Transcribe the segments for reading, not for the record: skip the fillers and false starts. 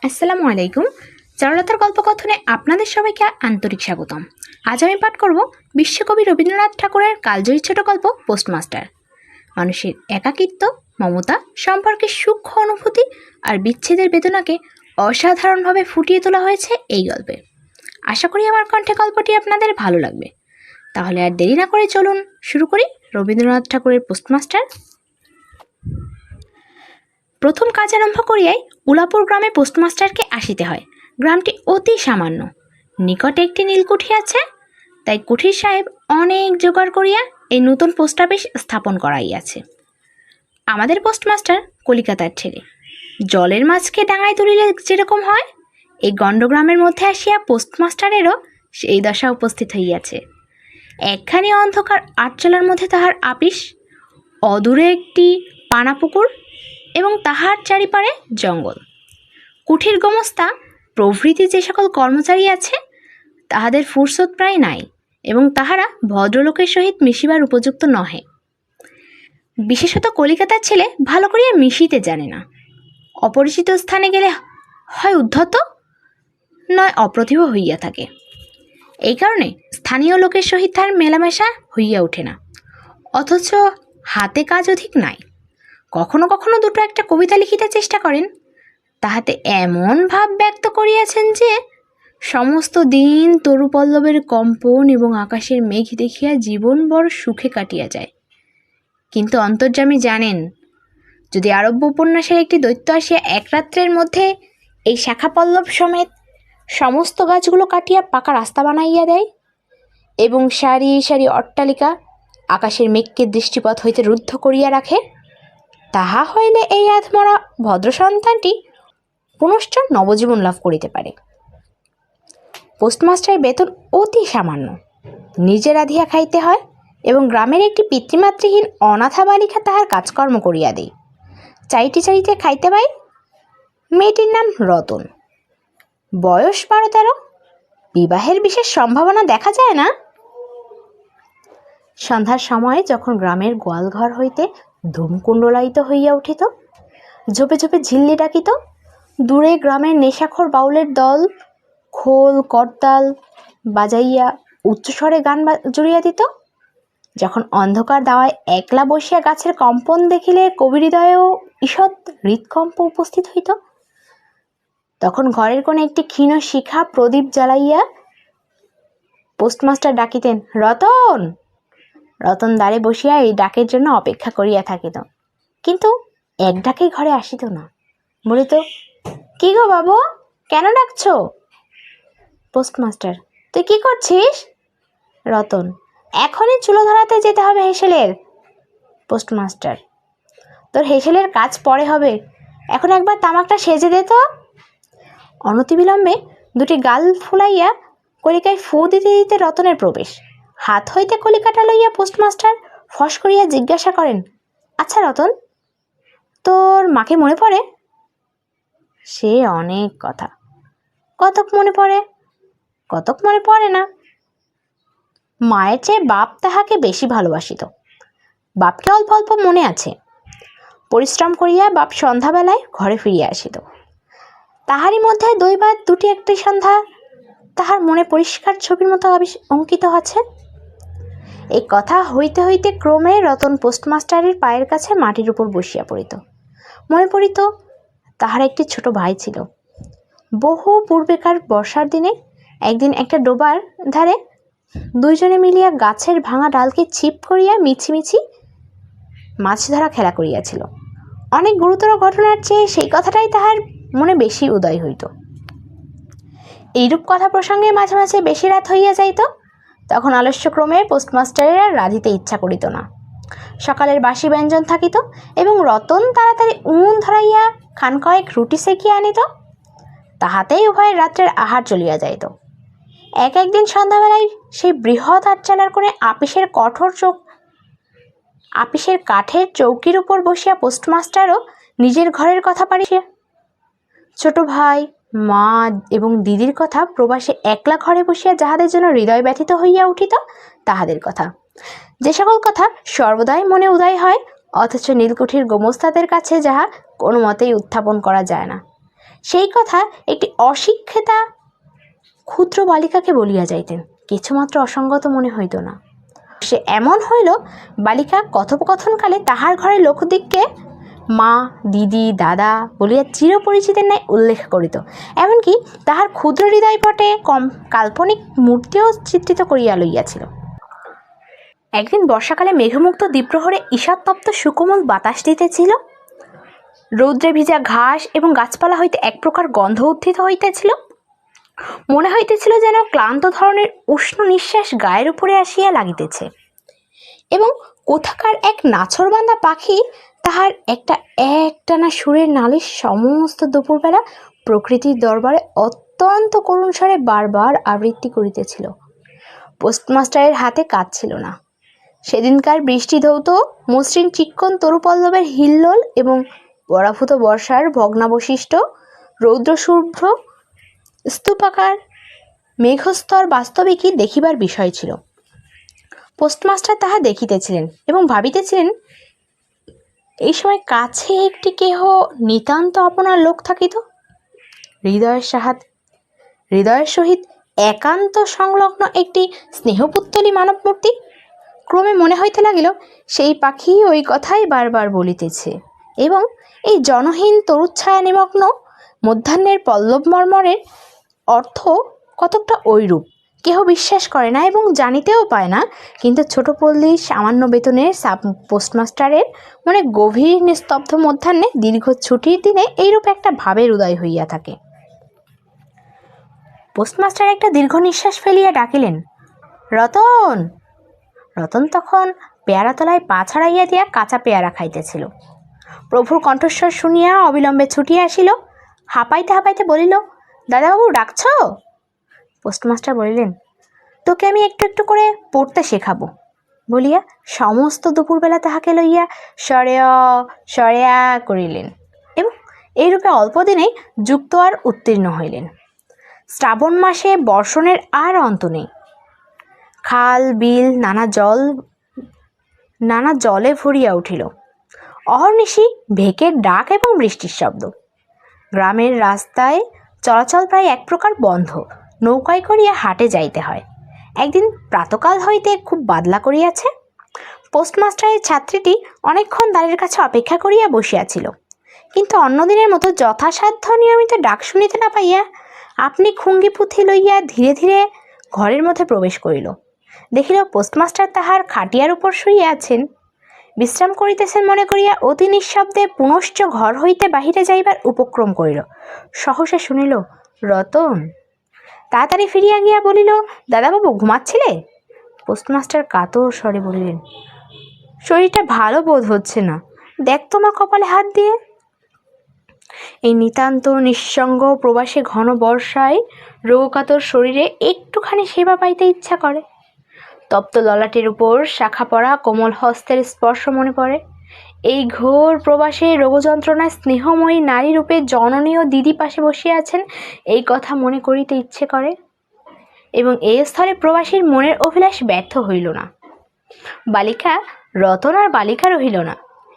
আসসালামু আলাইকুম। চারুলতার গল্পকথনে আপনাদের সবাইকে আন্তরিক স্বাগতম। আজ আমি পাঠ করব বিশ্বকবি রবীন্দ্রনাথ ঠাকুরের কালজয়ী ছোট গল্প পোস্টমাস্টার। মানুষের একাকিত্ব, মমতা, সম্পর্কের সূক্ষ্ম অনুভূতি আর বিচ্ছেদের বেদনাকে অসাধারণভাবে ফুটিয়ে তোলা হয়েছে এই গল্পে। আশা করি আমার কণ্ঠে গল্পটি আপনাদের ভালো লাগবে। তাহলে আর দেরি না করে চলুন শুরু করি রবীন্দ্রনাথ ঠাকুরের পোস্টমাস্টার। প্রথম কাজ আরম্ভ করিয়াই উলাপুর গ্রামে পোস্টমাস্টারকে আসিতে হয়। গ্রামটি অতি সামান্য, নিকটে একটি নীলকুঠি আছে, তাই কুঠির সাহেব অনেক জোগাড় করিয়া এই নূতন পোস্ট অফিস স্থাপন করাইয়াছে। আমাদের পোস্টমাস্টার কলিকাতার ছেলে, জলের মাছকে ডাঙায় তুলিলে যেরকম হয়, এই গণ্ডগ্রামের মধ্যে আসিয়া পোস্টমাস্টারেরও সেই দশা উপস্থিত হইয়াছে। একখানি অন্ধকার আটচালার মধ্যে তাহার আপিস, অদূরে একটি পানাপুকুর এবং তাহার চারিপারে জঙ্গল। কুঠির গোমস্তা প্রভৃতি যে সকল কর্মচারী আছে, তাহাদের ফুরসত প্রায় নাই এবং তাহারা ভদ্রলোকের সহিত মিশিবার উপযুক্ত নহে। বিশেষত কলিকাতার ছেলে ভালো করিয়া মিশিতে জানে না। অপরিচিত স্থানে গেলে হয় উদ্ধত, নয় অপ্রতিভ হইয়া থাকে। এই কারণে স্থানীয় লোকের সহিত তার মেলামেশা হইয়া ওঠে না। অথচ হাতে কাজ অধিক নাই। কখনো কখনো দুটো একটা কবিতা লিখিতে চেষ্টা করেন, তাহাতে এমন ভাব ব্যক্ত করিয়াছেন যে সমস্ত দিন তরুপল্লবের কম্পন এবং আকাশের মেঘ দেখিয়া জীবন বড় সুখে কাটিয়া যায়। কিন্তু অন্তর্যামী জানেন, যদি আরব্য উপন্যাসের একটি দৈত্য আসিয়া এক রাত্রের মধ্যে এই শাখা পল্লব সমেত সমস্ত গাছগুলো কাটিয়া পাকা রাস্তা বানাইয়া দেয় এবং সারি সারি অট্টালিকা আকাশের মেঘকে দৃষ্টিপথ হইতে রুদ্ধ করিয়া রাখে, তাহা হইলে এই আধমরা ভদ্র সন্তানটি পুনশ্চ নবজীবন লাভ করিতে পারে। পোস্টমাস্টারের বেতন অতি সামান্য, নিজে রাঁধিয়া খাইতে হয় এবং গ্রামের একটি পিতৃমাতৃহীন অনাথা বালিকা তাহার কাজকর্ম করিয়া দেয়। চাইতে চাইতে খাইতে পাই। মেয়েটির নাম রতন, বয়স 12-13, বিবাহের বিশেষ সম্ভাবনা দেখা যায় না। সন্ধ্যার সময় যখন গ্রামের গোয়ালঘর হইতে ধূমকুণ্ডলায়িত হইয়া উঠিত, ঝোপে ঝোপে ঝিল্লি ডাকিত, দূরে গ্রামের নেশাখোর বাউলের দল খোল করতাল বাজাইয়া উচ্চস্বরে গান জুড়িয়া দিত, যখন অন্ধকার দাওয়ায় একলা বসিয়া গাছের কম্পন দেখিলে কবির হৃদয়েও ঈষৎ হৃৎকম্প উপস্থিত হইত, তখন ঘরের কোণে একটি ক্ষীণ শিখা প্রদীপ জ্বালাইয়া পোস্টমাস্টার ডাকিতেন, রতন। রতন দ্বারে বসিয়া এই ডাকের জন্য অপেক্ষা করিয়া থাকিত, কিন্তু এক ডাকেই ঘরে আসিত না। বলিত, কি গো বাবু, কেন ডাকছো? পোস্টমাস্টার, তুই কি করছিস? রতন, এখনই চুলো ধরাতে যেতে হবে হেসেলের। পোস্টমাস্টার, তোর হেসেলের কাজ পরে হবে, এখন একবার তামাকটা সেজে দে তো। অনতিবিলম্বে দুটি গাল ফুলাইয়া কলিকায় ফু দিতে দিতে রতনের প্রবেশ। হাত হইতে কলিকাটা লইয়া পোস্টমাস্টার ফস করিয়া জিজ্ঞাসা করেন, আচ্ছা রতন, তোর মাকে মনে পড়ে? সে অনেক কথা, কতক মনে পড়ে, কতক মনে পড়ে না। মায়ের চেয়ে বাপ তাহাকে বেশি ভালোবাসিত। বাপকে অল্প অল্প মনে আছে। পরিশ্রম করিয়া বাপ সন্ধ্যাবেলায় ঘরে ফিরিয়া আসিত। তাহারই মধ্যে দৈবাত দুটি একটি সন্ধ্যা তাহার মনে পরিষ্কার ছবির মতো অঙ্কিত আছে। এই কথা হইতে হইতে ক্রমে রতন পোস্টমাস্টারের পায়ের কাছে মাটির উপর বসিয়া পড়িত। মনে পড়িত তাহার একটি ছোট ভাই ছিল। বহু পূর্বেকার বর্ষার দিনে একদিন একটা ডোবার ধারে দুইজনে মিলিয়া গাছের ভাঙা ডালকে ছিপ করিয়া মিছিমিছি মাছ ধরা খেলা করিয়াছিল। অনেক গুরুতর ঘটনার চেয়ে সেই কথাটাই তাহার মনে বেশি উদয় হইত। এইরূপ কথা প্রসঙ্গে মাঝে মাঝে বেশি রাত হইয়া যাইত, তখন আলস্যক্রমে পোস্টমাস্টারের আর রাঁধিতে ইচ্ছা করিত না। সকালের বাসি ব্যঞ্জন থাকিত এবং রতন তাড়াতাড়ি উনুন ধরাইয়া খান কয়েক রুটি সেকিয়া আনিত, তাহাতেই উভয়ের রাত্রের আহার চলিয়া যাইত। একদিন সন্ধ্যাবেলায় সেই বৃহৎ আটচালার কোণে আপিসের কাঠের চৌকির উপর বসিয়া পোস্টমাস্টারও নিজের ঘরের কথা পাড়িয়া ছোট ভাই, মা এবং দিদির কথা, প্রবাসে একলা ঘরে বসিয়া যাহাদের জন্য হৃদয় ব্যথিত হইয়া উঠিত তাহাদের কথা, যে সকল কথা সর্বদাই মনে উদয় হয় অথচ নীলকুঠির গোমস্তাদের কাছে যাহা কোনো মতেই উত্থাপন করা যায় না, সেই কথা একটি অশিক্ষিতা ক্ষুদ্র বালিকাকে বলিয়া যাইতেন, কিছুমাত্র অসঙ্গত মনে হইত না। সে এমন হইল, বালিকা কথোপকথনকালে তাহার ঘরের লোকদিগকে মা, দিদি, দাদা বলিয়া চিরপরিচিতের ন্যায় উল্লেখ করিত, এমনকি তাহার ক্ষুদ্র হৃদয়পটে কাল্পনিক মূর্তিও চিত্রিত করিয়া লইয়াছিল। একদিন বর্ষাকালে মেঘমুক্ত দ্বীপ্রহরে ঈষৎতপ্ত সুকোমল বাতাস দিতেছিল। রৌদ্রে ভিজা ঘাস এবং গাছপালা হইতে এক প্রকার গন্ধ উত্থিত হইতেছিল। মনে হইতেছিল যেন ক্লান্ত ধরনের উষ্ণ নিঃশ্বাস গায়ের উপরে আসিয়া লাগিতেছে, এবং কোথাকার এক নাছরবান্ধা পাখি তাহার একটানা সুরের নালিশ সমস্ত দুপুরবেলা প্রকৃতির দরবারে অত্যন্ত করুণ স্বরে বারবার আবৃত্তি করিতেছিল। পোস্টমাস্টারের হাতে কাজ ছিল না। সেদিনকার বৃষ্টি ধৌত মসৃণ চিক্কণ তরুপল্লবের হিল্লোল এবং পরাভূত বর্ষার ভগ্নাবশিষ্ট রৌদ্রশুভ্র স্তূপাকার মেঘস্তর বাস্তবিকই দেখিবার বিষয় ছিল। পোস্টমাস্টার তাহা দেখিতেছিলেন এবং ভাবিতেছিলেন, এই সময় কাছে একটি কেহ নিতান্ত আপনার লোক থাকিত, হৃদয়ের সহিত একান্ত সংলগ্ন একটি স্নেহপুত্তলী মানব মূর্তি। ক্রমে মনে হইতে লাগিল, সেই পাখি ওই কথাই বারবার বলিতেছে, এবং এই জনহীন তরুচ্ছায়া নিমগ্ন মধ্যাহ্নের পল্লব মর্মরের অর্থ কতকটা ঐরূপ। কেহ বিশ্বাস করে না এবং জানিতেও পায় না, কিন্তু ছোটপল্লীর সামান্য বেতনের পোস্টমাস্টারের মনে গভীর নিস্তব্ধ মধ্যাহ্নে দীর্ঘ ছুটির দিনে এইরূপ একটা ভাবের উদয় হইয়া থাকে। পোস্টমাস্টার একটা দীর্ঘ নিঃশ্বাস ফেলিয়া ডাকিলেন, রতন। রতন তখন পেয়ারাতলায় পা ছাড়াইয়া দিয়া কাঁচা পেয়ারা খাইতেছিল। প্রভুর কণ্ঠস্বর শুনিয়া অবিলম্বে ছুটিয়া আসিল, হাঁপাইতে হাঁপাইতে বলিল, দাদাবাবু ডাকছ? পোস্টমাস্টার বলিলেন, তোকে আমি একটু একটু করে পড়তে শেখাবো বলিয়া সমস্ত দুপুরবেলা তাহাকে লইয়া সরেয়া করিলেন, এবং এইরূপে অল্প দিনেই যুক্ত আর উত্তীর্ণ হইলেন। শ্রাবণ মাসে বর্ষণের আর অন্ত নেই। খাল বিল নানা জলে ভরিয়া উঠিল। অহর্নিশি ভেকের ডাক এবং বৃষ্টির শব্দ। গ্রামের রাস্তায় চলাচল প্রায় এক প্রকার বন্ধ। নৌকায় করিয়া হাটে যাইতে হয়। একদিন প্রাতকাল হইতে খুব বাদলা করিয়াছে। পোস্টমাস্টারের ছাত্রীটি অনেকক্ষণ দ্বারের কাছে অপেক্ষা করিয়া বসিয়াছিল, কিন্তু অন্যদিনের মতো যথাসাধ্য নিয়মিত ডাক শুনিতে না পাইয়া আপনি খুঙ্গি পুঁথি লইয়া ধীরে ধীরে ঘরের মধ্যে প্রবেশ করিল। দেখিল পোস্টমাস্টার তাহার খাটিয়ার উপর শুইয়া আছেন, বিশ্রাম করিতেছেন মনে করিয়া অতি নিঃশব্দে পুনশ্চ ঘর হইতে বাহিরে যাইবার উপক্রম করিল। সহসা শুনিল, রতন। তাড়াতাড়ি ফিরিয়া গিয়া বলিল, দাদাবাবু ঘুমাচ্ছিলে? পোস্টমাস্টার কাতর স্বরে বলিলেন, শরীরটা ভালো বোধ হচ্ছে না, দেখ তোমার কপালে হাত দিয়ে। এই নিতান্ত নিঃসঙ্গ প্রবাসে ঘন বর্ষায় রোগকাতর শরীরে একটুখানি সেবা পাইতে ইচ্ছা করে। তপ্ত ললাটের উপর শাখা পড়া কোমল হস্তের স্পর্শ মনে পড়ে। এই ঘোর প্রবাসে রোগযন্ত্রণায় স্নেহময়ী নারী রূপে জননী ও দিদি পাশে বসিয়া আছেন, এই কথা মনে করিতে ইচ্ছে করে, এবং এই স্থলে প্রবাসীর মনের অভিলাষ ব্যর্থ হইল না। বালিকা রতন আর বালিকা রহিল না।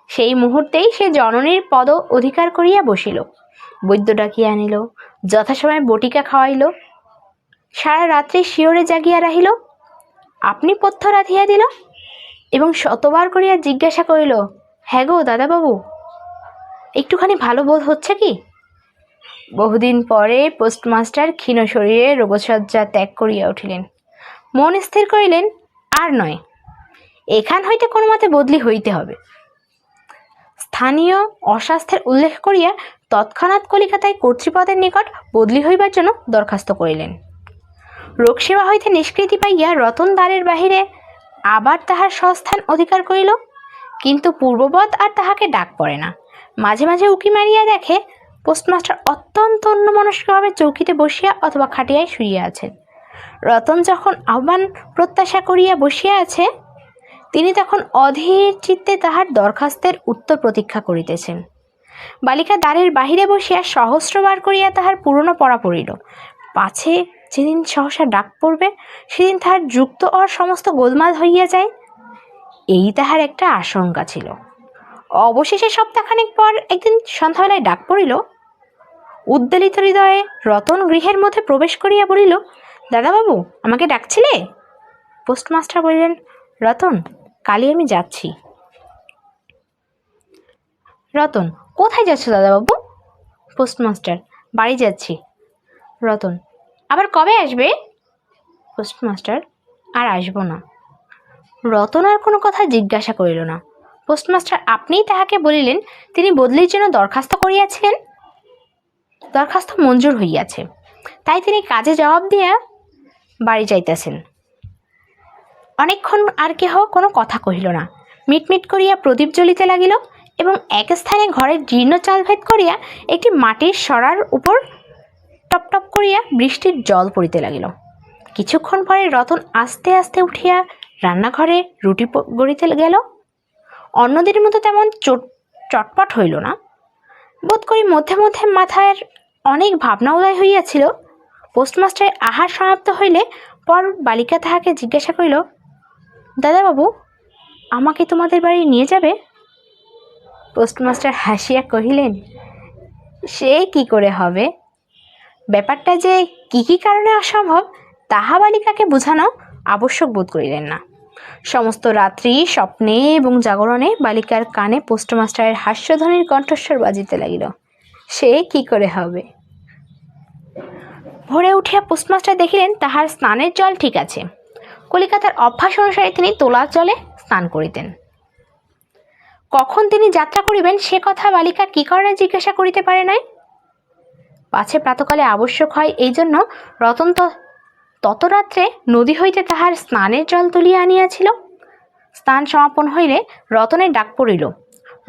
সেই মুহূর্তেই সে জননীর পদ অধিকার করিয়া বসিল। বৈদ্য ডাকিয়া আনিল, যথাসময়ে বটিকা খাওয়াইল, সারা রাত্রি শিওরে জাগিয়া রাহিল, আপনি পথ্য রাধিয়া দিল, এবং শতবার করিয়া জিজ্ঞাসা করিল, হ্যাঁ গো দাদাবাবু, একটুখানি ভালো বোধ হচ্ছে কি? বহুদিন পরে পোস্টমাস্টার ক্ষীণ শরীরে রোগশয্যা ত্যাগ করিয়া উঠিলেন। মন স্থির করিলেন, আর নয়, এখান হইতে কোনো মতে বদলি হইতে হবে। স্থানীয় অস্বাস্থ্যের উল্লেখ করিয়া তৎক্ষণাৎ কলিকাতায় কর্তৃপদের নিকট বদলি হইবার জন্য দরখাস্ত করিলেন। রোগসেবা হইতে নিষ্কৃতি পাইয়া রতন দ্বারের বাহিরে আবার তাহার স্বস্থান অধিকার করিল, কিন্তু পূর্ববৎ আর তাহাকে ডাক পড়ে না। মাঝে মাঝে উকি মারিয়া দেখে পোস্টমাস্টার অত্যন্ত অন্যমনস্কভাবে চৌকিতে বসিয়া অথবা খাটিয়ায় শুইয়া আছেন। রতন যখন আহ্বান প্রত্যাশা করিয়া বসিয়া আছে, তিনি তখন অধীর চিত্তে তাহার দরখাস্তের উত্তর প্রতীক্ষা করিতেছেন। বালিকা দ্বারের বাহিরে বসিয়া সহস্রবার করিয়া তাহার পুরনো পড়া পড়িল, পাছে যেদিন সহসা ডাক পড়বে সেদিন তাহার যুক্ত আর সমস্ত গোলমাল হইয়া যায়, এই তাহার একটা আশঙ্কা ছিল। অবশেষে সপ্তাহখানেক পর একদিন সন্ধ্যাবেলায় ডাক পড়িল। উদ্বেলিত হৃদয়ে রতন গৃহের মধ্যে প্রবেশ করিয়া বলিল, দাদাবাবু, আমাকে ডাকছিলে? পোস্টমাস্টার বললেন, রতন, কালই আমি যাচ্ছি। রতন, কোথায় যাচ্ছ দাদাবাবু? পোস্টমাস্টার, বাড়ি যাচ্ছি। রতন, আবার কবে আসবে? পোস্টমাস্টার, আর আসবো না। রতন আর কোনো কথা জিজ্ঞাসা করিল না। পোস্টমাস্টার আপনিই তাহাকে বলিলেন তিনি বদলির জন্য দরখাস্ত করিয়াছিলেন। দরখাস্ত মঞ্জুর হইয়াছে, তাই তিনি কাজে জবাব দিয়া বাড়ি যাইতেছেন। অনেকক্ষণ আর কেহ কোনো কথা কহিল না। মিটমিট করিয়া প্রদীপ জ্বলিতে লাগিল এবং এক স্থানে ঘরের জীর্ণ চাল ভেদ করিয়া একটি মাটির সরার উপর টপটপ করিয়া বৃষ্টির জল পড়িতে লাগিল। কিছুক্ষণ পরে রতন আস্তে আস্তে উঠিয়া রান্নাঘরে রুটি গড়িতে গেল। অন্যদের মতো তেমন চটপট হইল না। বোধ করি মধ্যে মধ্যে মাথার অনেক ভাবনা উদয় হইয়াছিল। পোস্টমাস্টারের আহার সমাপ্ত হইলে পর বালিকা তাহাকে জিজ্ঞাসা করিল, দাদাবাবু, আমাকে তোমাদের বাড়ি নিয়ে যাবে? পোস্টমাস্টার হাসিয়া কহিলেন, সে কি করে হবে? ব্যাপারটা যে কি কারণে অসম্ভব তাহা বালিকাকে বোঝানো আবশ্যক বোধ করিলেন না। সমস্ত রাত্রি স্বপ্নে এবং জাগরণে বালিকার কানে পোস্টমাস্টারের হাস্যধ্বনির কণ্ঠস্বর বাজিতে লাগিল, সে কি করে হবে। ভোরে উঠিয়া পোস্টমাস্টার দেখিলেন তাহার স্নানের জল ঠিক আছে। কলিকাতার অভ্যাস অনুসারে তিনি তোলা জলে স্নান করিতেন। কখন তিনি যাত্রা করিবেন সে কথা বালিকা কি কারণে জিজ্ঞাসা করিতে পারে নাই। পাছে প্রাতকালে আবশ্যক হয়, এই জন্য রতন তত রাত্রে নদী হইতে তাহার স্নানের জল তুলিয়া আনিয়াছিল। স্নান সমাপন হইলে রতনের ডাক পড়িল।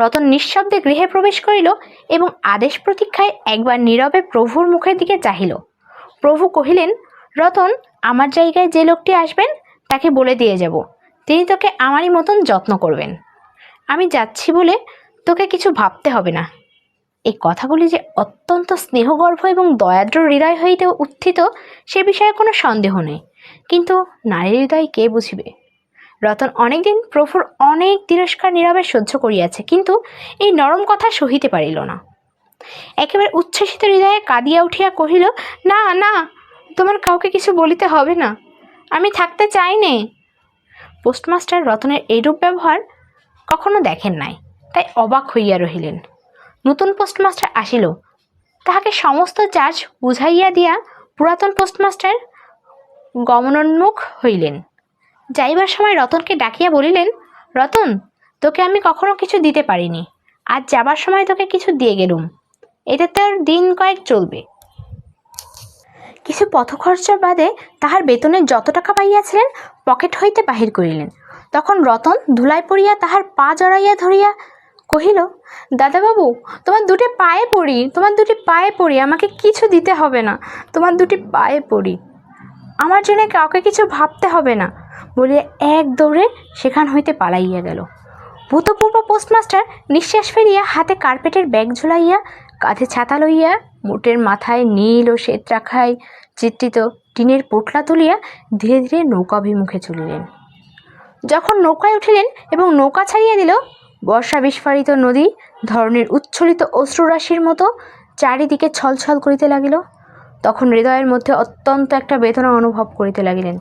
রতন নিঃশব্দে গৃহে প্রবেশ করিল এবং আদেশ প্রতীক্ষায় একবার নীরবে প্রভুর মুখের দিকে চাহিল। প্রভু কহিলেন, রতন, আমার জায়গায় যে লোকটি আসবেন তাকে বলে দিয়ে যাব, তিনি তোকে আমারই মতন যত্ন করবেন। আমি যাচ্ছি বলে তোকে কিছু ভাবতে হবে না। এই কথাগুলি যে অত্যন্ত স্নেহগর্ভ এবং দয়াদ্র হৃদয় হইতে উত্থিত সে বিষয়ে কোনো সন্দেহ নেই, কিন্তু নারীর হৃদয় কে বুঝিবে। রতন অনেকদিন প্রভুর অনেক তিরস্কার নীরবে সহ্য করিয়াছে, কিন্তু এই নরম কথা সহিতে পারিল না। একেবারে উচ্ছ্বসিত হৃদয়ে কাঁদিয়া উঠিয়া কহিল, না না, তোমার কাউকে কিছু বলিতে হবে না, আমি থাকতে চাই নে। পোস্টমাস্টার রতনের এইরূপ ব্যবহার কখনো দেখেন নাই, তাই অবাক হইয়া রহিলেন। নতুন পোস্টমাস্টার আসিল, তাহাকে সমস্ত চার্জ বুঝাইয়া দিয়া পুরাতন পোস্টমাস্টার গমনোন্মুখ হইলেন। যাইবার সময় রতনকে ডাকিয়া বলিলেন, রতন, তোকে আমি কখনো কিছু দিতে পারিনি, আজ যাবার সময় তোকে কিছু দিয়ে গেলুম, এতে তোর দিন কয়েক চলবে। কিছু পথখরচ বাদে তাহার বেতনের যত টাকা পাইয়াছিলেন পকেট হইতে বাহির করিলেন। তখন রতন ধুলায় পড়িয়া তাহার পা জড়াইয়া ধরিয়া কহিল, দাদাবাবু, তোমার দুটি পায়ে পড়ি, তোমার দুটি পায়ে পড়ি, আমাকে কিছু দিতে হবে না, তোমার দুটি পায়ে পড়ি, আমার জন্য কাউকে কিছু ভাবতে হবে না, বলিয়া এক দৌড়ে সেখান হইতে পালাইয়া গেল। ভূতপূর্ব পোস্টমাস্টার নিঃশ্বাস ফেলিয়া হাতে কার্পেটের ব্যাগ ঝুলাইয়া, কাঁধে ছাতা লইয়া, মুটের মাথায় নীল ও শ্বেত রাখায় চিত্রিত টিনের পোটলা তুলিয়া ধীরে ধীরে নৌকাভিমুখে চলিলেন। যখন নৌকায় উঠিলেন এবং নৌকা ছাড়িয়া দিল, বর্ষা বিস্ফারিত নদী ধরনের উচ্ছ্বলিত অশ্রুরাশির মতো চারিদিকে ছলছল করিতে লাগিল। তখন হৃদয়ের মধ্যে অত্যন্ত একটা বেদনা অনুভব করিতে লাগিলেন।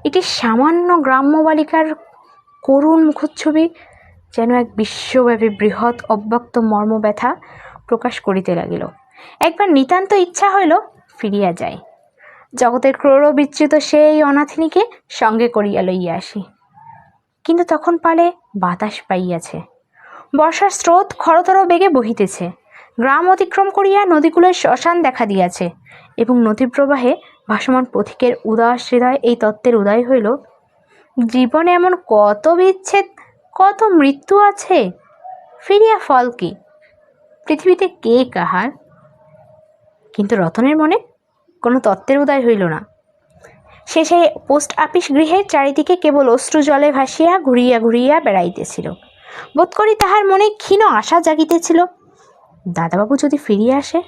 একটি সামান্য গ্রাম্য বালিকার করুণ মুখচ্ছবি যেন এক বিশ্বব্যাপী বৃহৎ অব্যক্ত মর্মব্যথা প্রকাশ করিতে লাগিল। একবার নিতান্ত ইচ্ছা হইল ফিরিয়া যায়, জগতের ক্রোড় বিচ্যুত সেই অনাথিনীকে সঙ্গে করিয়া লইয়া আসি। কিন্তু তখন পালে বাতাস পাইয়াছে, বর্ষার স্রোত খরতর বেগে বহিতেছে, গ্রাম অতিক্রম করিয়া নদীগুলোর শ্মশান দেখা দিয়াছে এবং নদীপ্রবাহে ভাসমান পথিকের উদাস হৃদয় এই তত্ত্বের উদয় হইল, জীবনে এমন কত বিচ্ছেদ, কত মৃত্যু আছে, ফিরিয়া ফল কি, পৃথিবীতে কে কাহার। কিন্তু রতনের মনে কোনো তত্ত্বের উদয় হইল না। সে সেই পোস্ট আপিস গৃহের চারিদিকে কেবল অশ্রু জলে ভাসিয়া ঘুরিয়া ঘুরিয়া বেড়াইতেছিল। বোধ করি তাহার মনে ক্ষীণ আশা জাগিতেছিল, দাদাবাবু যদি ফিরিয়া আসে।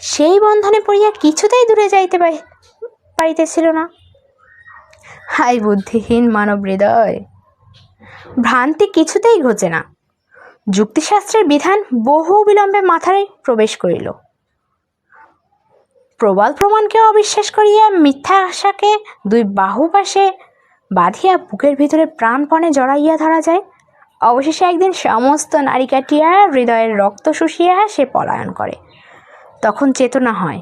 সেই বন্ধনে পড়িয়া কিছুতেই দূরে যাইতে পারিতেছিল না। হায় বুদ্ধিহীন মানব হৃদয়, ভ্রান্তি কিছুতেই ঘোচে না। যুক্তিশাস্ত্রের বিধান বহু বিলম্বে মাথায় প্রবেশ করিল। প্রবল প্রমাণকে অবিশ্বাস করিয়া মিথ্যা আশাকে দুই বাহু পাশে বাঁধিয়া বুকের ভিতরে প্রাণপণে জড়াইয়া ধরা যায়। অবশেষে একদিন সমস্ত নারী কাটিয়া হৃদয়ের রক্ত শুষিয়া সে পলায়ন করে। তখন চেতনা হয়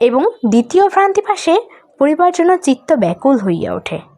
এবং দ্বিতীয় ভ্রান্তি পাশে পড়িবার জন্য চিত্ত ব্যাকুল হইয়া ওঠে।